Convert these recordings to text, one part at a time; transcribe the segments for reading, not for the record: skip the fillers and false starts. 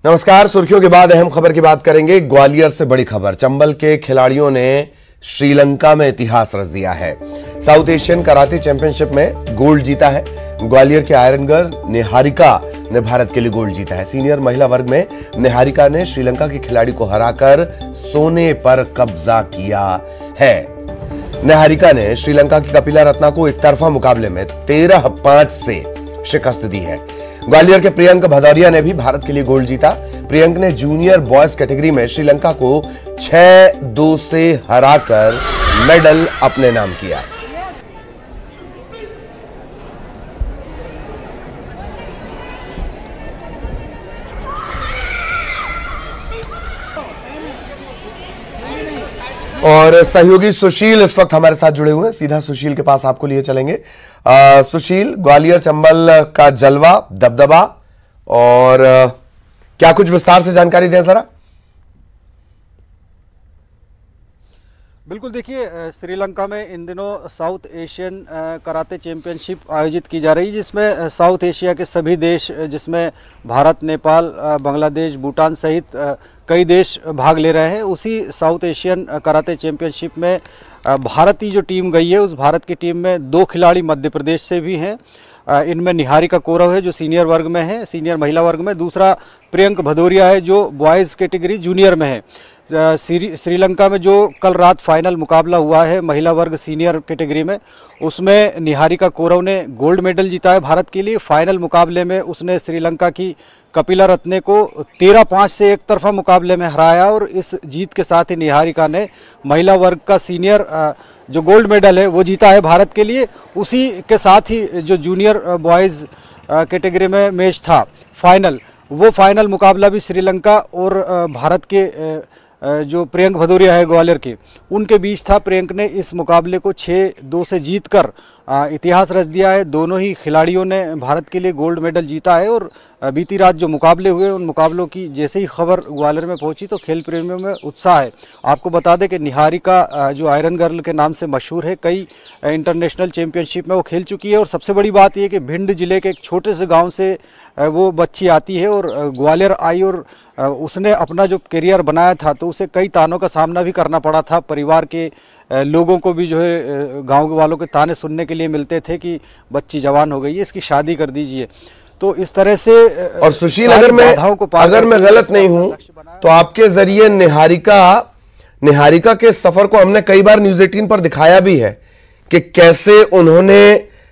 नमस्कार। सुर्खियों के बाद अहम खबर की बात करेंगे। ग्वालियर से बड़ी खबर। चंबल के खिलाड़ियों ने श्रीलंका में इतिहास रच दिया है। साउथ एशियन कराटे चैंपियनशिप में गोल्ड जीता है। ग्वालियर के आयरन गर्ल निहारिका ने भारत के लिए गोल्ड जीता है। सीनियर महिला वर्ग में निहारिका ने श्रीलंका के खिलाड़ी को हराकर सोने पर कब्जा किया है। निहारिका ने श्रीलंका की कपिला रत्ना को एक तरफा मुकाबले में 13-5 से शिकस्त दी है। ग्वालियर के प्रियंक भदौरिया ने भी भारत के लिए गोल्ड जीता। प्रियंक ने जूनियर बॉयज कैटेगरी में श्रीलंका को 6-2 से हराकर मेडल अपने नाम किया। और सहयोगी सुशील इस वक्त हमारे साथ जुड़े हुए हैं। सीधा सुशील के पास आपको लिए चलेंगे। सुशील, ग्वालियर चंबल का जलवा, दबदबा और क्या कुछ विस्तार से जानकारी दें जरा। बिल्कुल, देखिए श्रीलंका में इन दिनों साउथ एशियन कराटे चैंपियनशिप आयोजित की जा रही है, जिसमें साउथ एशिया के सभी देश, जिसमें भारत, नेपाल, बांग्लादेश, भूटान सहित कई देश भाग ले रहे हैं। उसी साउथ एशियन कराटे चैंपियनशिप में भारत की जो टीम गई है, उस भारत की टीम में 2 खिलाड़ी मध्य प्रदेश से भी हैं। इनमें निहारिका कौरव है जो सीनियर वर्ग में है, सीनियर महिला वर्ग में। दूसरा प्रियंक भदौरिया है जो बॉयज़ कैटेगरी जूनियर में है। श्रीलंका में जो कल रात फाइनल मुकाबला हुआ है महिला वर्ग सीनियर कैटेगरी में, उसमें निहारिका कौरव ने गोल्ड मेडल जीता है भारत के लिए। फाइनल मुकाबले में उसने श्रीलंका की कपिला रत्ने को 13-5 से एक तरफा मुकाबले में हराया और इस जीत के साथ ही निहारिका ने महिला वर्ग का सीनियर जो गोल्ड मेडल है वो जीता है भारत के लिए। उसी के साथ ही जो जूनियर बॉयज़ कैटेगरी में मैच था फाइनल, वो फाइनल मुकाबला भी श्रीलंका और भारत के जो प्रियंक भदौरिया है ग्वालियर के, उनके बीच था। प्रियंक ने इस मुकाबले को 6-2 से जीतकर इतिहास रच दिया है। दोनों ही खिलाड़ियों ने भारत के लिए गोल्ड मेडल जीता है। और बीती रात जो मुकाबले हुए, उन मुकाबलों की जैसे ही खबर ग्वालियर में पहुंची तो खेल प्रेमियों में उत्साह है। आपको बता दें कि निहारिका जो आयरन गर्ल के नाम से मशहूर है, कई इंटरनेशनल चैंपियनशिप में वो खेल चुकी है। और सबसे बड़ी बात यह कि भिंड जिले के एक छोटे से गाँव से वो बच्ची आती है और ग्वालियर आई और उसने अपना जो करियर बनाया था तो उसे कई तानों का सामना भी करना पड़ा था। परिवार के लोगों को भी जो है गांव वालों के ताने सुनने के लिए मिलते थे कि बच्ची जवान हो गई है, इसकी शादी कर दीजिए। तो इस तरह से और सुशील, अगर मैं गलत नहीं हूं तो आपके जरिए निहारिका के सफर को हमने कई बार न्यूज़ 18 पर दिखाया भी है कि कैसे उन्होंने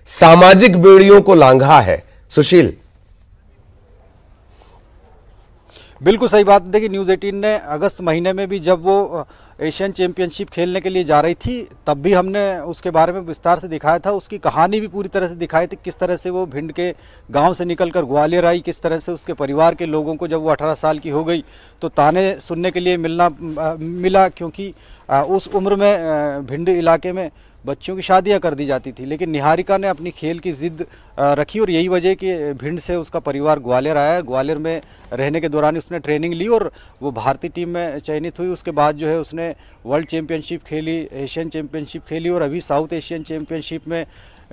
सामाजिक बेड़ियों को लांघा है। सुशील, बिल्कुल सही बात। देखिए न्यूज़ 18 ने अगस्त महीने में भी जब वो एशियन चैंपियनशिप खेलने के लिए जा रही थी, तब भी हमने उसके बारे में विस्तार से दिखाया था। उसकी कहानी भी पूरी तरह से दिखाई थी, किस तरह से वो भिंड के गांव से निकलकर ग्वालियर आई, किस तरह से उसके परिवार के लोगों को जब वो 18 साल की हो गई तो ताने सुनने के लिए मिला, क्योंकि उस उम्र में भिंड इलाके में बच्चों की शादियां कर दी जाती थी। लेकिन निहारिका ने अपनी खेल की जिद रखी और यही वजह कि भिंड से उसका परिवार ग्वालियर आया। ग्वालियर में रहने के दौरान उसने ट्रेनिंग ली और वो भारतीय टीम में चयनित हुई। उसके बाद जो है उसने वर्ल्ड चैंपियनशिप खेली, एशियन चैंपियनशिप खेली और अभी साउथ एशियन चैंपियनशिप में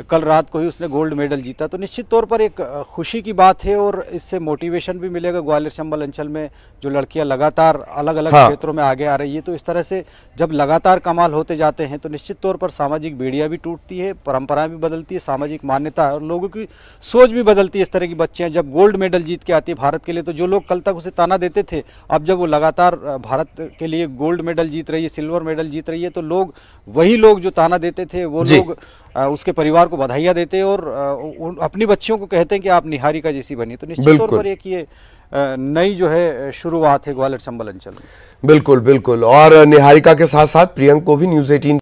कल रात को ही उसने गोल्ड मेडल जीता। तो निश्चित तौर पर एक खुशी की बात है और इससे मोटिवेशन भी मिलेगा ग्वालियर चंबल अंचल में जो लड़कियां लगातार अलग अलग क्षेत्रों में आगे आ रही है। तो इस तरह से जब लगातार कमाल होते जाते हैं तो निश्चित तौर पर सामाजिक बेड़ियां भी टूटती है, परंपराएं भी बदलती है, सामाजिक मान्यता और लोगों की सोच भी बदलती है। इस तरह की बच्चियां जब गोल्ड मेडल जीत के आती है भारत के लिए, तो जो लोग कल तक उसे ताना देते थे, अब जब वो लगातार भारत के लिए गोल्ड मेडल जीत रही है, सिल्वर मेडल जीत रही है, तो लोग, वही लोग जो ताना देते थे, वो लोग उसके परिवार को बधाइयां देते हैं और अपनी बच्चियों को कहते हैं कि आप निहारिका जैसी बनी। तो निश्चित तौर पर एक ये नई जो है शुरुआत है ग्वालियर चंबल अंचल में। बिल्कुल बिल्कुल। और निहारिका के साथ साथ प्रियंक को भी न्यूज़ 18